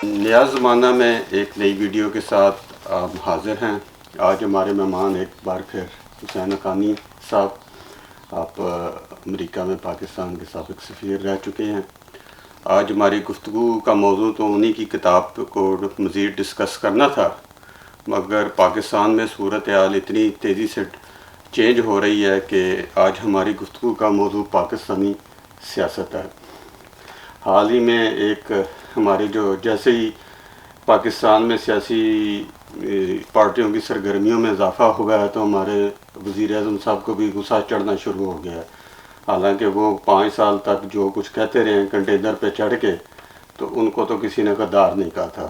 نیا زمانہ میں ایک نئی ویڈیو کے ساتھ آپ حاضر ہیں۔ آج ہمارے مہمان ایک بار پھر حسین حقانی صاحب، آپ امریکہ میں پاکستان کے سابق سفیر رہ چکے ہیں۔ آج ہماری گفتگو کا موضوع تو انہی کی کتاب کو مزید ڈسکس کرنا تھا، مگر پاکستان میں صورتحال اتنی تیزی سے چینج ہو رہی ہے کہ آج ہماری گفتگو کا موضوع پاکستانی سیاست ہے۔ حال ہی میں ایک ہماری جیسے ہی پاکستان میں سیاسی پارٹیوں کی سرگرمیوں میں اضافہ ہوا ہے تو ہمارے وزیر اعظم صاحب کو بھی غصہ چڑھنا شروع ہو گیا ہے۔ حالانکہ وہ 5 سال تک جو کچھ کہتے رہے ہیں کنٹینر پہ چڑھ کے، تو ان کو تو کسی نے غدار نہیں کہا تھا۔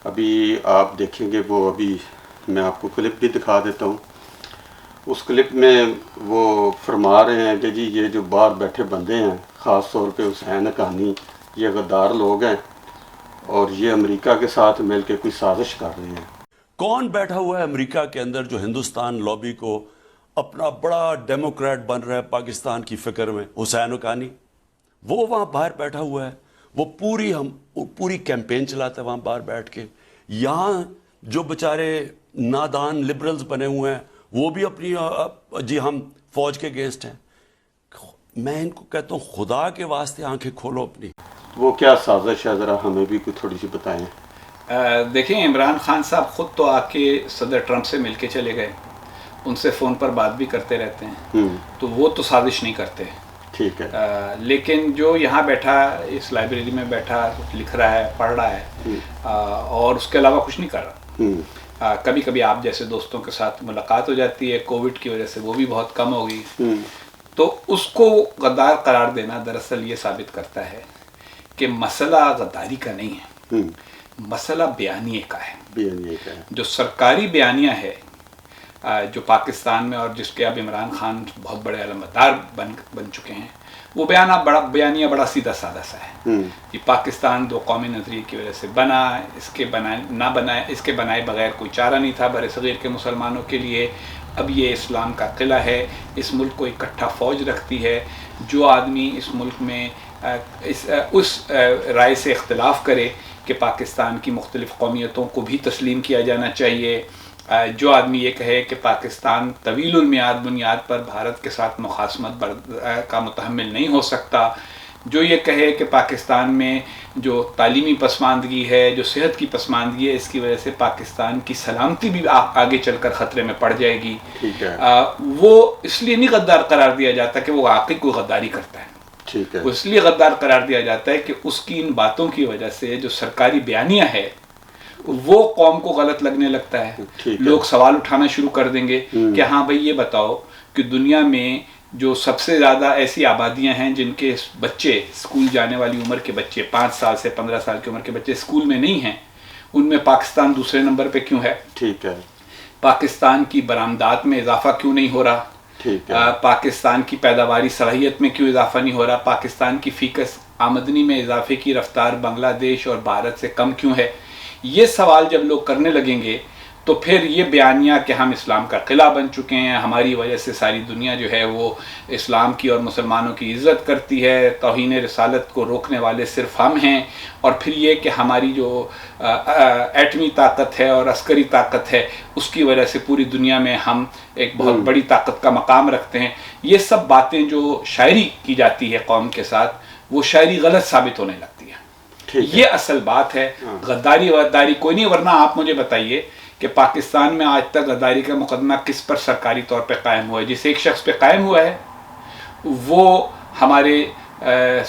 ابھی آپ دیکھیں گے، وہ ابھی میں آپ کو کلپ بھی دکھا دیتا ہوں۔ اس کلپ میں وہ فرما رہے ہیں کہ جی یہ جو باہر بیٹھے بندے ہیں، خاص طور پہ حسین حقانی، یہ غدار لوگ ہیں اور یہ امریکہ کے ساتھ مل کے کوئی سازش کر رہے ہیں۔ کون بیٹھا ہوا ہے امریکہ کے اندر جو ہندوستان لابی کو اپنا بڑا ڈیموکریٹ بن رہا ہے پاکستان کی فکر میں؟ حسین حقانی، وہ وہاں باہر بیٹھا ہوا ہے، وہ پوری کیمپین چلاتا ہے وہاں باہر بیٹھ کے۔ یہاں جو بیچارے نادان لبرلز بنے ہوئے ہیں وہ بھی اپنی جی ہم فوج کے اگینسٹ ہیں۔ میں ان کو کہتا ہوں خدا کے واسطے آنکھیں کھولو اپنی۔ وہ کیا سازش ہے، ذرا ہمیں بھی کوئی تھوڑی سی بتائیں۔ دیکھیں، عمران خان صاحب خود تو آ کے صدر ٹرمپ سے مل کے چلے گئے، ان سے فون پر بات بھی کرتے رہتے ہیں، تو وہ تو سازش نہیں کرتے۔ ٹھیک ہے، لیکن جو یہاں بیٹھا اس لائبریری میں بیٹھا لکھ رہا ہے، پڑھ رہا ہے اور اس کے علاوہ کچھ نہیں کر رہا، کبھی کبھی آپ جیسے دوستوں کے ساتھ ملاقات ہو جاتی ہے، کووڈ کی وجہ سے وہ بھی بہت کم ہو گئی، تو اس کو غدار قرار دینا دراصل یہ ثابت کرتا ہے کہ مسئلہ غداری کا نہیں ہے، مسئلہ بیانیے کا ہے۔ جو سرکاری بیانیہ ہے جو پاکستان میں، اور جس کے اب عمران خان بہت بڑے علمبردار بن چکے ہیں، وہ بیانیہ بڑا سیدھا سادہ سا ہے کہ پاکستان دو قومی نظریے کی وجہ سے بنا، اس کے بنائے بغیر کوئی چارہ نہیں تھا برصغیر کے مسلمانوں کے لیے۔ اب یہ اسلام کا قلعہ ہے، اس ملک کو اکٹھا فوج رکھتی ہے۔ جو آدمی اس ملک میں اس رائے سے اختلاف کرے کہ پاکستان کی مختلف قومیتوں کو بھی تسلیم کیا جانا چاہیے، جو آدمی یہ کہے کہ پاکستان طویل المیعاد بنیاد پر بھارت کے ساتھ مخاصمت کا متحمل نہیں ہو سکتا، جو یہ کہے کہ پاکستان میں جو تعلیمی پسماندگی ہے، جو صحت کی پسماندگی ہے، اس کی وجہ سے پاکستان کی سلامتی بھی آگے چل کر خطرے میں پڑ جائے گی، وہ اس لیے نہیں غدار قرار دیا جاتا کہ وہ واقعی کوئی غداری کرتا ہے، وہ اس لیے غدار قرار دیا جاتا ہے کہ اس کی ان باتوں کی وجہ سے جو سرکاری بیانیہ ہے وہ قوم کو غلط لگنے لگتا ہے۔ لوگ سوال اٹھانا شروع کر دیں گے کہ ہاں بھائی یہ بتاؤ کہ دنیا میں جو سب سے زیادہ ایسی آبادیاں ہیں جن کے بچے، اسکول جانے والی عمر کے بچے، 5 سال سے 15 سال کی عمر کے بچے اسکول میں نہیں ہیں، ان میں پاکستان دوسرے نمبر پہ کیوں ہے؟ پاکستان کی برآمدات میں اضافہ کیوں نہیں ہو رہا؟ پاکستان کی پیداواری صلاحیت میں کیوں اضافہ نہیں ہو رہا؟ پاکستان کی فیکس آمدنی میں اضافے کی رفتار بنگلہ دیش اور بھارت سے کم کیوں ہے؟ یہ سوال جب لوگ کرنے لگیں گے تو پھر یہ بیانیہ کہ ہم اسلام کا قلعہ بن چکے ہیں، ہماری وجہ سے ساری دنیا جو ہے وہ اسلام کی اور مسلمانوں کی عزت کرتی ہے، توہین رسالت کو روکنے والے صرف ہم ہیں، اور پھر یہ کہ ہماری جو ایٹمی طاقت ہے اور عسکری طاقت ہے اس کی وجہ سے پوری دنیا میں ہم ایک بہت بڑی طاقت کا مقام رکھتے ہیں، یہ سب باتیں جو شاعری کی جاتی ہے قوم کے ساتھ، وہ شاعری غلط ثابت ہونے لگتی ہے۔ یہ اصل بات ہے، غداری کوئی نہیں۔ ورنہ آپ مجھے بتائیے کہ پاکستان میں آج تک غداری کا مقدمہ کس پر سرکاری طور پہ قائم ہوا ہے؟ جس ایک شخص پہ قائم ہوا ہے وہ ہمارے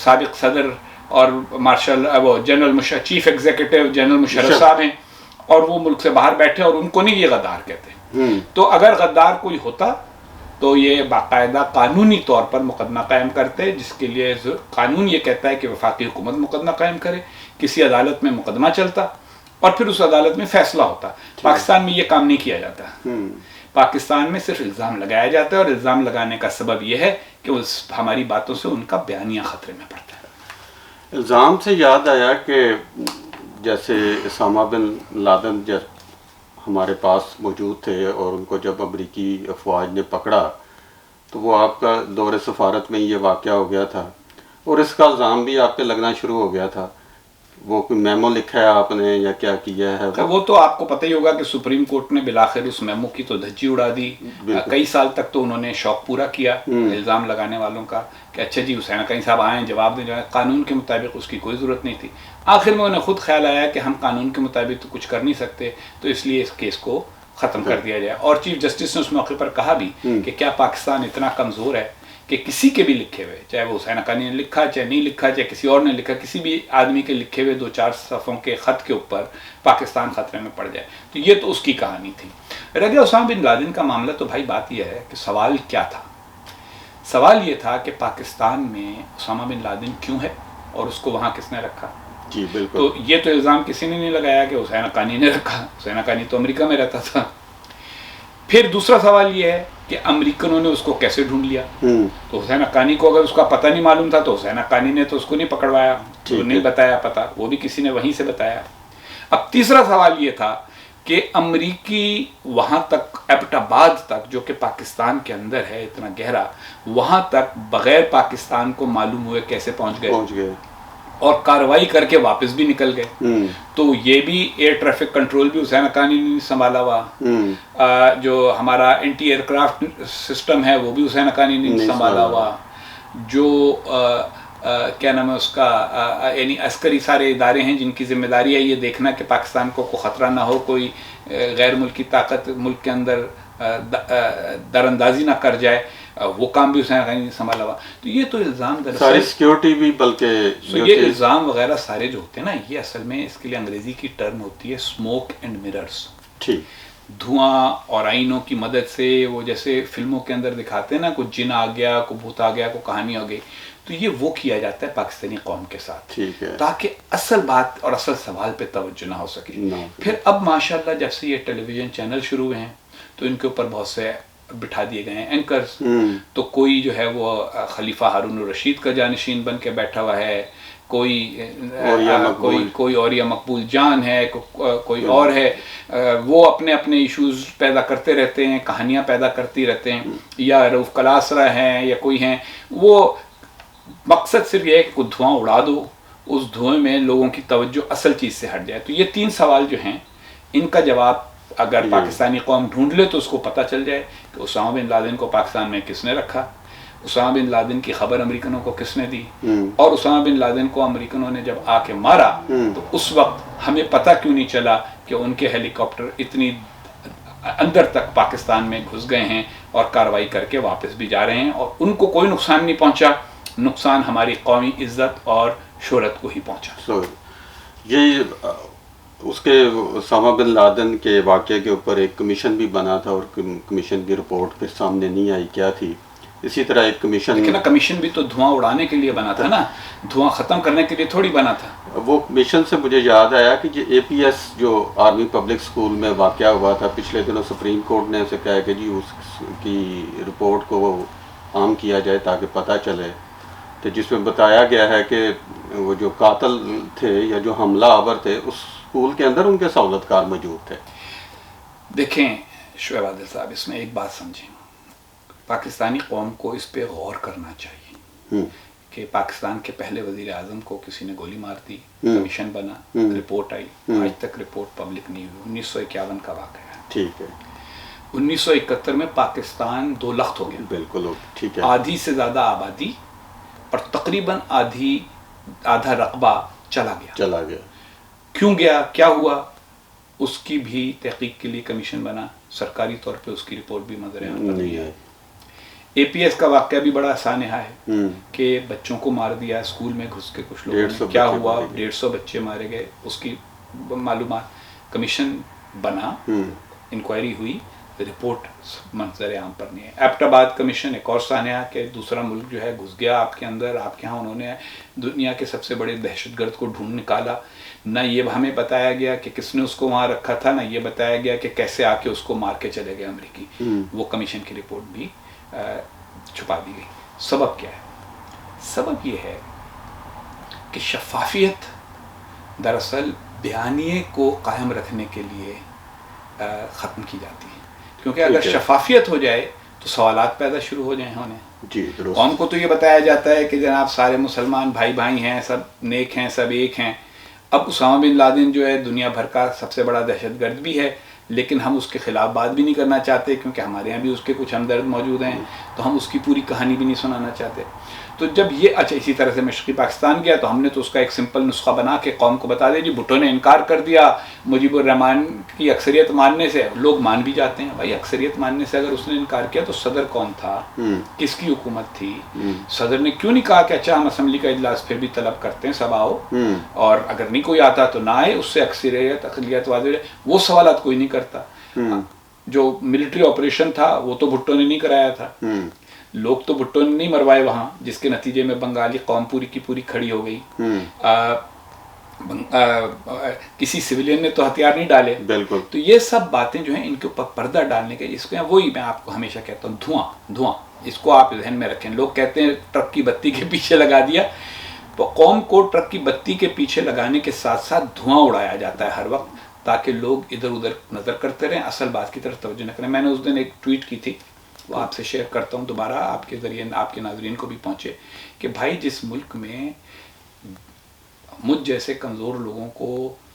سابق صدر اور general chief executive general Musharraf صاحب ہیں، اور وہ ملک سے باہر بیٹھے اور ان کو نہیں یہ غدار کہتے۔ تو اگر غدار کوئی ہوتا تو یہ باقاعدہ قانونی طور پر مقدمہ قائم کرتے، جس کے لیے قانون یہ کہتا ہے کہ وفاقی حکومت مقدمہ قائم کرے، کسی عدالت میں مقدمہ چلتا اور پھر اس عدالت میں فیصلہ ہوتا۔ پاکستان میں یہ کام نہیں کیا جاتا، پاکستان میں صرف الزام لگایا جاتا ہے، اور الزام لگانے کا سبب یہ ہے کہ ہماری باتوں سے ان کا بیانیہ خطرے میں پڑتا ہے۔ الزام سے یاد آیا کہ جیسے اسامہ بن لادن جب ہمارے پاس موجود تھے اور ان کو جب امریکی افواج نے پکڑا تو وہ آپ کا دور سفارت میں یہ واقعہ ہو گیا تھا، اور اس کا الزام بھی آپ پہ لگنا شروع ہو گیا تھا۔ وہ کوئی میمو لکھا ہے آپ نے یا کیا کیا ہے؟ وہ تو آپ کو پتہ ہی ہوگا کہ سپریم کورٹ نے بالآخر اس میمو کی تو دھجی اڑا دی. کئی سال تک تو انہوں نے شوق پورا کیا الزام لگانے والوں کا کہ اچھا جی حسین حقانی صاحب آئیں جواب دیں. قانون کے مطابق اس کی کوئی ضرورت نہیں تھی. آخر میں انہیں خود خیال آیا کہ ہم قانون کے مطابق تو کچھ کر نہیں سکتے, تو اس لیے اس کیس کو ختم کر دیا جائے. اور چیف جسٹس نے اس موقع پر کہا بھی کہ کیا پاکستان اتنا کمزور ہے کہ کسی کے بھی لکھے ہوئے, چاہے وہ حسین حقانی نے لکھا, چاہے نہیں لکھا, چاہے کسی اور نے لکھا, کسی بھی آدمی کے لکھے ہوئے 2-4 صفحوں کے خط کے اوپر پاکستان خطرے میں پڑ جائے. تو یہ تو اس کی کہانی تھی. رہ گیا اسامہ بن لادن کا معاملہ. تو بھائی بات یہ ہے کہ سوال کیا تھا؟ سوال یہ تھا کہ پاکستان میں اسامہ بن لادن کیوں ہے اور اس کو وہاں کس نے رکھا. جی بالکل. تو یہ تو الزام کسی نے نہیں لگایا کہ حسین حقانی نے رکھا. حسین حقانی تو امریکہ میں رہتا تھا. پھر دوسرا سوال یہ ہے کہ امریکنوں نے اس کو کیسے ڈھونڈ لیا. تو حسین حقانی کو اگر اس کا پتہ نہیں معلوم تھا تو حسین حقانی نے تو اس کو نہیں پکڑوایا, تو نہیں بتایا پتہ, وہ بھی کسی نے وہیں سے بتایا. اب تیسرا سوال یہ تھا کہ امریکی وہاں تک, ایبٹ آباد تک جو کہ پاکستان کے اندر ہے اتنا گہرا, وہاں تک بغیر پاکستان کو معلوم ہوئے کیسے پہنچ گئے اور کارروائی کر کے واپس بھی نکل گئے. تو یہ بھی ایئر ٹریفک کنٹرول بھی حسین حقانی نے سنبھالا ہوا, جو ہمارا اینٹی ایئر کرافٹ سسٹم ہے وہ بھی حسین حقانی نے سنبھالا ہوا, جو کیا نام ہے اس کا, یعنی عسکری سارے ادارے ہیں جن کی ذمہ داری ہے یہ دیکھنا کہ پاکستان کو کوئی خطرہ نہ ہو, کوئی غیر ملکی طاقت ملک کے اندر در اندازی نہ کر جائے, وہ کام بھی حسین حقانی نے سنبھالا ہوا. تو یہ تو الزام ساری سیکیورٹی بھی, بلکہ یہ الزام وغیرہ سارے جو ہوتے ہیں نا, یہ اصل میں اس کے لیے انگریزی کی ٹرم ہوتی ہے اسموک اینڈ مررس. ٹھیک. دھواں اور آئینوں کی مدد سے, وہ جیسے فلموں کے اندر دکھاتے ہیں نا, کوئی جن آ گیا, کوئی بھوت آ گیا, کوئی کہانی آ گئی, تو یہ وہ کیا جاتا ہے پاکستانی قوم کے ساتھ. ٹھیک ہے. تاکہ اصل بات اور اصل سوال پہ توجہ نہ ہو سکے. پھر اب ماشاءاللہ جب سے یہ ٹیلی ویژن چینل شروع ہوئے ہیں تو ان کے اوپر بہت سے بٹھا دیے گئے ہیں اینکرز. تو کوئی جو ہے وہ خلیفہ ہارون الرشید کا جانشین بن کے بیٹھا ہوا ہے, کوئی اوریہ مقبول جان ہے, کوئی اور ہے, وہ اپنے اپنے ایشوز پیدا کرتے رہتے ہیں, کہانیاں پیدا کرتی رہتے ہیں, یا رؤف کلاسرا ہیں یا کوئی ہیں. وہ مقصد صرف یہ ہے کہ کوئی دھواں اڑا دو, اس دھوئیں میں لوگوں کی توجہ اصل چیز سے ہٹ جائے. تو یہ 3 سوال جو ہیں ان کا جواب اگر پاکستانی قوم ڈھونڈ لے تو اس کو پتہ چل جائے کہ اسامہ بن لادن کو پاکستان میں کس نے رکھا, اسامہ بن لادن کی خبر امریکنوں کو کس نے دی, اور اسامہ بن لادن کو امریکنوں نے جب آ کے مارا تو اس وقت ہمیں پتہ کیوں نہیں چلا کہ ان کے ہیلی کاپٹر اتنی اندر تک پاکستان میں گھس گئے ہیں اور کارروائی کر کے واپس بھی جا رہے ہیں, اور ان کو کوئی نقصان نہیں پہنچا. نقصان ہماری قومی عزت اور شہرت کو ہی پہنچا. یہ اس کے اسامہ بن لادن کے واقعے کے اوپر ایک کمیشن بھی بنا تھا اور کمیشن کی رپورٹ پھر سامنے نہیں آئی, کیا تھی. اسی طرح ایک کمیشن بھی تو دھواں اڑانے کے لیے بنا تھا نا, دھواں ختم کرنے کے لیے تھوڑی بنا تھا. وہ کمیشن سے مجھے یاد آیا کہ یہ اے پی ایس جو آرمی پبلک اسکول میں واقعہ ہوا تھا پچھلے دنوں, سپریم کورٹ نے اسے کہا کہ جی اس کی رپورٹ کو عام کیا جائے تاکہ پتہ چلے, تو جس میں بتایا گیا ہے کہ وہ جو قاتل تھے یا جو حملہ آور تھے اس اسکول کے اندر ان کے سہولت کار موجود تھے. دیکھیں شعیب عادل صاحب, اس میں ایک بات سمجھیں, پاکستانی قوم کو اس پہ غور کرنا چاہیے کہ پاکستان کے پہلے وزیر اعظم کو کسی نے گولی مار دی, کمیشن بنا, رپورٹ آئی, آج تک رپورٹ پبلک نہیں ہوئی. 1951 کا واقعہ ہے. ٹھیک ہے. 1971 میں پاکستان 2 لخت ہو گیا. بالکل ٹھیک ہے. آدھی سے زیادہ آبادی اور تقریباً آدھا رقبہ چلا گیا. کیوں گیا, کیا ہوا, اس کی بھی تحقیق کے لیے کمیشن بنا. سرکاری طور پہ اس کی رپورٹ بھی نظر نہیں آئی. اے پی ایس کا واقعہ بھی بڑا سانحہ ہے کہ بچوں کو مار دیا اسکول میں گھس کے کچھ لوگ, کیا ہوا, 150 بچے مارے گئے. اس کی معلومات, کمیشن بنا, انکوائری ہوئی, رپورٹ منظر عام پر نہیں ہے. ایبٹ آباد کمیشن ایک اور سانحہ کہ دوسرا ملک جو ہے گھس گیا آپ کے اندر, آپ کے ہاں انہوں نے دنیا کے سب سے بڑے دہشت گرد کو ڈھونڈ نکالا. نہ یہ ہمیں بتایا گیا کہ کس نے اس کو وہاں رکھا تھا, نہ یہ بتایا گیا کہ کیسے آ کے اس کو مار کے چلے گئے امریکی. وہ کمیشن کی رپورٹ بھی چھپا دی گئی. سبب کیا ہے؟ سبب یہ ہے کہ شفافیت دراصل بیانیے کو قائم رکھنے کے لیے ختم کی جاتی ہے, کیونکہ اگر شفافیت ہو جائے تو سوالات پیدا شروع ہو جائیں ہونے. قوم کو تو یہ بتایا جاتا ہے کہ جناب سارے مسلمان بھائی ہیں, سب نیک ہیں, سب ایک ہیں, اب اسامہ بن لادن جو ہے دنیا بھر کا سب سے بڑا دہشت گرد بھی ہے، لیکن ہم اس کے خلاف بات بھی نہیں کرنا چاہتے کیونکہ ہمارے یہاں بھی اس کے کچھ ہمدرد موجود ہیں، تو ہم اس کی پوری کہانی بھی نہیں سنانا چاہتے. تو جب یہ اچھا اسی طرح سے مشرقی پاکستان گیا تو ہم نے تو اس کا ایک سمپل نسخہ بنا کے قوم کو بتا دیا جی بھٹو نے انکار کر دیا مجیب الرحمان کی اکثریت ماننے سے. لوگ مان بھی جاتے ہیں بھائی اکثریت ماننے سے، اگر اس نے انکار کیا تو صدر کون تھا، کس کی حکومت تھی، صدر نے کیوں نہیں کہا کہ اچھا ہم اسمبلی کا اجلاس پھر بھی طلب کرتے ہیں سب آؤ، اور اگر نہیں کوئی آتا تو نہ آئے، اس سے اکثریت اقلیت واضح. وہ سوالات کوئی نہیں کرتا. جو ملٹری آپریشن تھا وہ تو بھٹو نے نہیں کرایا تھا، لوگ تو بھٹو نے نہیں مروائے وہاں، جس کے نتیجے میں بنگالی قوم پوری کی پوری کھڑی ہو گئی. کسی سویلین نے تو ہتھیار نہیں ڈالے. بالکل. تو یہ سب باتیں جو ہیں ان کے اوپر پردہ ڈالنے کے، اس کو وہی میں آپ کو ہمیشہ کہتا ہوں دھواں، اس کو آپ ذہن میں رکھیں. لوگ کہتے ہیں ٹرک کی بتی کے پیچھے لگا دیا، تو قوم کو ٹرک کی بتی کے پیچھے لگانے کے ساتھ ساتھ دھواں اڑایا جاتا ہے ہر وقت، تاکہ لوگ ادھر ادھر نظر کرتے رہیں، اصل بات کی طرف توجہ نہ کریں. میں نے اس دن ایک ٹویٹ کی تھی، وہ آپ سے شیئر کرتا ہوں دوبارہ، آپ کے ذریعے آپ کے ناظرین کو بھی پہنچے، کہ بھائی جس ملک میں مجھ جیسے کمزور لوگوں کو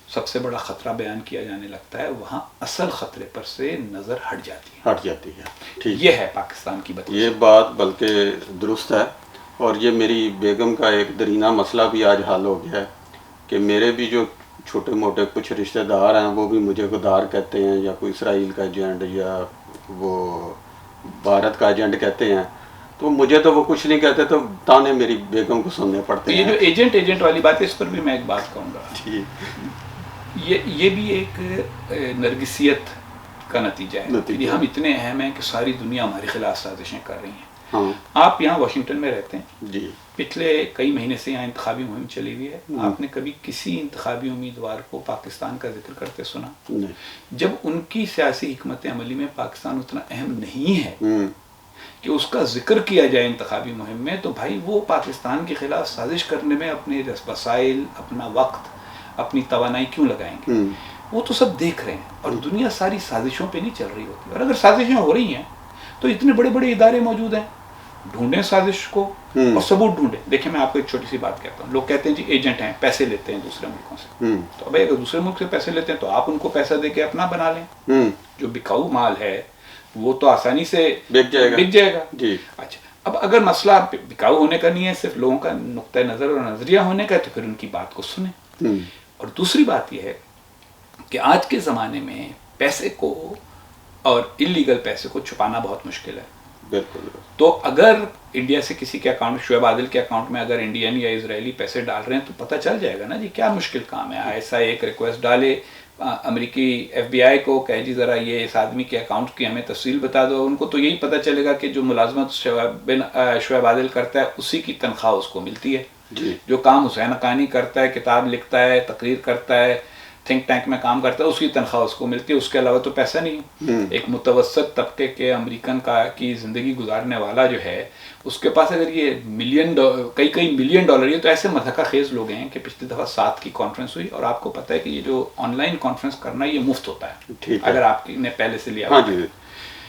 سب سے بڑا خطرہ بیان کیا جانے لگتا ہے، وہاں اصل خطرے پر سے نظر ہٹ جاتی ہے. ٹھیک، یہ ہے پاکستان کی بات. یہ بات بلکہ درست ہے، اور یہ میری بیگم کا ایک درینہ مسئلہ بھی آج حل ہو گیا ہے کہ میرے بھی جو چھوٹے موٹے کچھ رشتہ دار ہیں وہ بھی مجھے غدار کہتے ہیں، یا کوئی اسرائیل کا ایجنٹ یا وہ بھارت کا ایجنٹ کہتے ہیں، تو مجھے تو وہ کچھ نہیں کہتے، تو تانے میری بیگم کو سننے پڑتے ہیں. یہ جو ایجنٹ والی بات ہے، اس پر بھی میں ایک بات کہوں گا. یہ بھی ایک نرگسیت کا نتیجہ ہے کہ ہم اتنے اہم ہیں کہ ساری دنیا ہمارے خلاف سازشیں کر رہی ہیں. آپ یہاں واشنگٹن میں رہتے ہیں جی، پچھلے کئی مہینے سے یہاں انتخابی مہم چلی ہوئی ہے. آپ نے کبھی کسی انتخابی امیدوار کو پاکستان کا ذکر کرتے سنا؟ نہیں. جب ان کی سیاسی حکمت عملی میں پاکستان اتنا اہم نہیں ہے کہ اس کا ذکر کیا جائے انتخابی مہم میں، تو بھائی وہ پاکستان کے خلاف سازش کرنے میں اپنے وسائل، اپنا وقت، اپنی توانائی کیوں لگائیں گے؟ وہ تو سب دیکھ رہے ہیں، اور دنیا ساری سازشوں پہ نہیں چل رہی ہوتی. اور اگر سازشیں ہو رہی ہیں تو اتنے بڑے بڑے ادارے موجود ہیں، ڈھونڈیں سازش کو اور ثبوت ڈھونڈیں. دیکھیں میں آپ کو ایک چھوٹی سی بات کہتا ہوں. لوگ کہتے ہیں جی ایجنٹ ہیں، پیسے لیتے ہیں دوسرے ملکوں سے. تو بھائی اگر دوسرے ملک سے پیسے لیتے ہیں تو آپ ان کو پیسہ دے کے اپنا بنا لیں. جو بکاؤ مال ہے وہ تو آسانی سے بک جائے گا. جی. اچھا، اب اگر مسئلہ بکاؤ ہونے کا نہیں ہے، صرف لوگوں کا نقطہ نظر اور نظریہ ہونے کا ہے، تو پھر ان کی بات کو سنیں. اور دوسری بات یہ ہے کہ آج کے زمانے میں پیسے کو اور اللیگل پیسے کو چھپانا بہت مشکل ہے. بالکل. تو اگر انڈیا سے کسی کے اکاؤنٹ، شعیب عادل کے اکاؤنٹ میں اگر انڈین یا اسرائیلی پیسے ڈال رہے ہیں تو پتہ چل جائے گا نا جی. کیا مشکل کام ہے؟ ISI ایک ریکویسٹ ڈالے امریکی FBI کو کہ جی ذرا یہ اس آدمی کے اکاؤنٹ کی ہمیں تفصیل بتا دو. ان کو تو یہی پتہ چلے گا کہ جو ملازمت شعیب عادل کرتا ہے اسی کی تنخواہ اس کو ملتی ہے. جو کام حسین حقانی کرتا ہے، کتاب لکھتا ہے، تقریر کرتا ہے، تھنک ٹینک میں کام کرتا ہے، اس کی تنخواہ اس کو ملتی ہے. اس کے علاوہ تو پیسہ نہیں. ایک متوسط طبقے کے امریکن کی زندگی گزارنے والا جو ہے، اس کے پاس اگر یہ کئی ملین ڈالر، یہ تو ایسے مضحکہ خیز لوگ ہیں کہ پچھلی دفعہ 7 کی کانفرنس ہوئی، اور آپ کو پتہ ہے کہ یہ جو آن لائن کانفرنس کرنا یہ مفت ہوتا ہے اگر آپ نے پہلے سے لیا.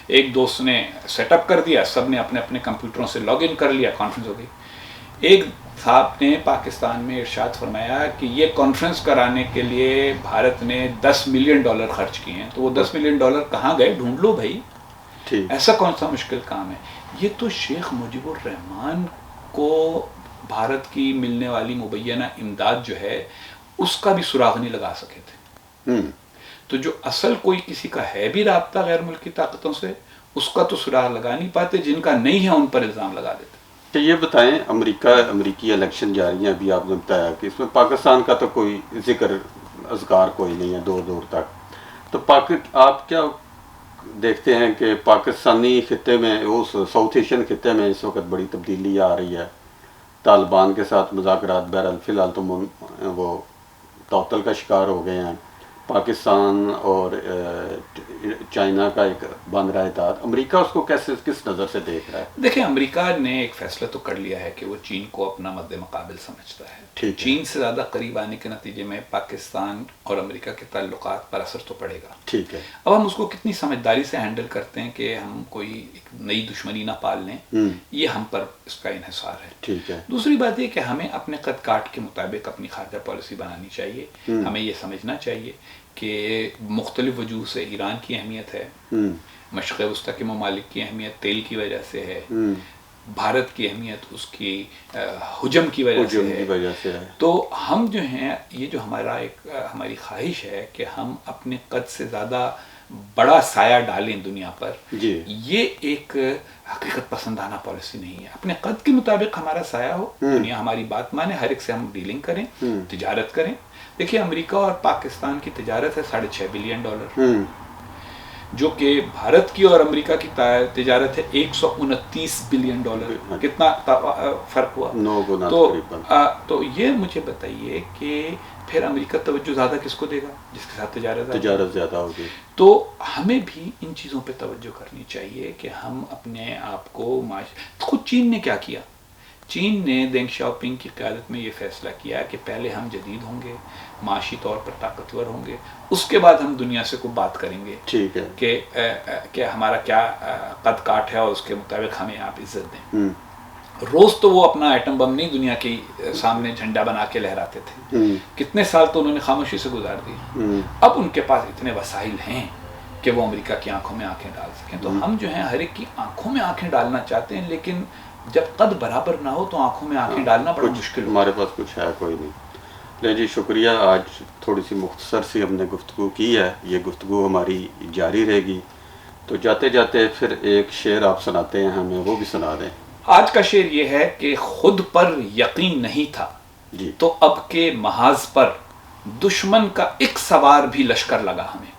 ایک دوست نے سیٹ اپ کر دیا، سب نے اپنے اپنے کمپیوٹروں سے لاگ ان کر لیا، کانفرنس ہو گئی. ایک صاحب نے پاکستان میں ارشاد فرمایا کہ یہ کانفرنس کرانے کے لیے بھارت نے $10 ملین خرچ کیے ہیں. تو وہ $10 ملین کہاں گئے؟ ڈھونڈ لو بھائی. ایسا کون سا مشکل کام ہے؟ یہ تو شیخ مجیب الرحمان کو بھارت کی ملنے والی مبینہ امداد جو ہے اس کا بھی سراغ نہیں لگا سکے تھے. تو جو اصل کوئی کسی کا ہے بھی رابطہ غیر ملکی طاقتوں سے، اس کا تو سراغ لگا نہیں پاتے. جن کا نہیں ہے ان پر الزام لگا دیتے. تو یہ بتائیں، امریکی الیکشن جاری ہیں، ابھی آپ نے بتایا کہ اس میں پاکستان کا تو کوئی ذکر اذکار کوئی نہیں ہے دور تک. تو آپ کیا دیکھتے ہیں کہ پاکستانی خطے میں، اس ساؤتھ ایشین خطے میں اس وقت بڑی تبدیلی آ رہی ہے؟ طالبان کے ساتھ مذاکرات بہرحال فی الحال تو وہ تعطل کا شکار ہو گئے ہیں، پاکستان اور چائنا کا ایک بن رہا ہے اتحاد، امریکہ اس کو کیسے کس نظر سے دیکھ رہا ہے؟ دیکھیں، امریکہ نے ایک فیصلہ تو کر لیا ہے کہ وہ چین کو اپنا مد مقابل سمجھتا ہے. ٹھیک ہے. چین سے زیادہ قریب آنے کے نتیجے میں پاکستان اور امریکہ کے تعلقات پر اثر تو پڑے گا. ٹھیک ہے. اب ہم اس کو کتنی سمجھداری سے ہینڈل کرتے ہیں کہ ہم کوئی ایک نئی دشمنی نہ پال لیں، یہ ہم پر اس کا انحصار ہے. ٹھیک ہے. دوسری بات یہ کہ ہمیں اپنے قد کاٹ کے مطابق اپنی خارجہ پالیسی بنانی چاہیے. ہمیں یہ سمجھنا چاہیے کہ مختلف وجوہ سے ایران کی اہمیت ہے، مشرق وسطیٰ کے ممالک کی اہمیت تیل کی وجہ سے ہے، بھارت کی اہمیت اس کی حجم کی وجہ سے ہے. تو ہم جو ہیں، یہ جو ہماری خواہش ہے کہ ہم اپنے قد سے زیادہ بڑا سایہ ڈالیں دنیا پر، یہ ایک حقیقت پسندانہ پالیسی نہیں ہے. اپنے قد کے مطابق ہمارا سایہ ہو، دنیا ہماری بات مانے، ہر ایک سے ہم ڈیلنگ کریں، تجارت کریں. دیکھیے، امریکہ اور پاکستان کی تجارت ہے $6.5 بلین، جو کہ بھارت کی اور امریکہ کی تجارت ہے $129 بلین. کتنا فرق ہوا؟ 9 گنا. تو یہ مجھے بتائیے کہ پھر امریکہ توجہ زیادہ کس کو دے گا؟ جس کے ساتھ تجارت زیادہ ہوگی. تو ہمیں بھی ان چیزوں پہ توجہ کرنی چاہیے کہ ہم اپنے آپ کو خود چین نے کیا کیا؟ چین نے دینگ شاؤپنگ کی قیادت میں یہ فیصلہ کیا کہ پہلے ہم جدید ہوں گے، معاشی طور پر طاقتور ہوں گے، اس کے بعد ہم دنیا سے کوئی بات کریں گے. ٹھیک ہے. کہ ہمارا کیا قد کاٹ ہے اور اس کے مطابق ہمیں آپ عزت دیں. روز تو وہ اپنا ایٹم بم نہیں دنیا کے سامنے جھنڈا بنا کے لہراتے تھے. کتنے سال تو انہوں نے خاموشی سے گزار دی. اب ان کے پاس اتنے وسائل ہیں کہ وہ امریکہ کی آنکھوں میں آنکھیں ڈال سکیں. تو ہم جو ہیں ہر ایک کی آنکھوں میں آنکھیں ڈالنا چاہتے ہیں، لیکن جب قد برابر نہ ہو تو آنکھوں میں آنکھیں ڈالنا بڑا مشکل. ہمارے پاس کچھ ہے کوئی نہیں. لے جی، شکریہ. آج تھوڑی سی مختصر سی ہم نے گفتگو کی ہے، یہ گفتگو ہماری جاری رہے گی. تو جاتے جاتے پھر ایک شعر آپ سناتے ہیں ہمیں، وہ بھی سنا دیں. آج کا شعر یہ ہے کہ خود پر یقین نہیں تھا تو اب کے محاذ پر دشمن کا ایک سوار بھی لشکر لگا ہمیں.